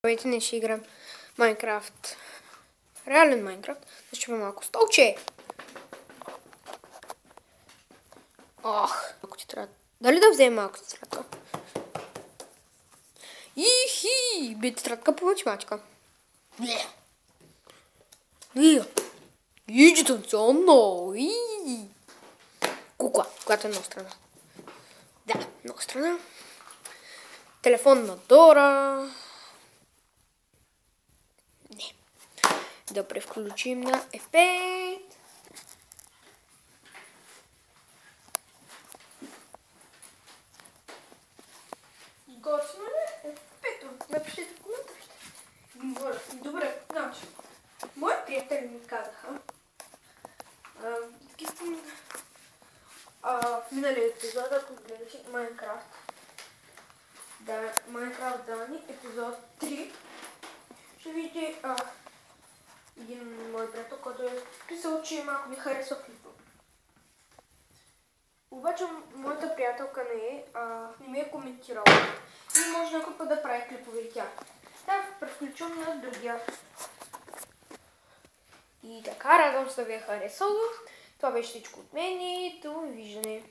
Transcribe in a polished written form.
Здравейте, не ще играем Майнкрафт. Реален Майнкрафт. Да ще има малко столче. Ох, ако ти трябва. Дали да вземем малко тетрадка? Ихи! Би тетрадка по математика. И дистанционно. Кукла, която е много страна. Да, много страна. Телефон на Дора. Не. Да превключим на F5. Готино ли? F5. Напишете в коментарите. Добре, значи. Мои приятели ми казаха, в миналия епизод, ако гледате Майнкрафт, Майнкрафт Дани, епизод 3, ще видите един мой приятел, който е писал, че малко ми харесва клипа. Обаче моята приятелка не ми е коментирала и може някой път да прави клипове и тя. Да, превключвам на другия. И така, радвам се да ви е харесало. Това беше всичко от мен и довиждане.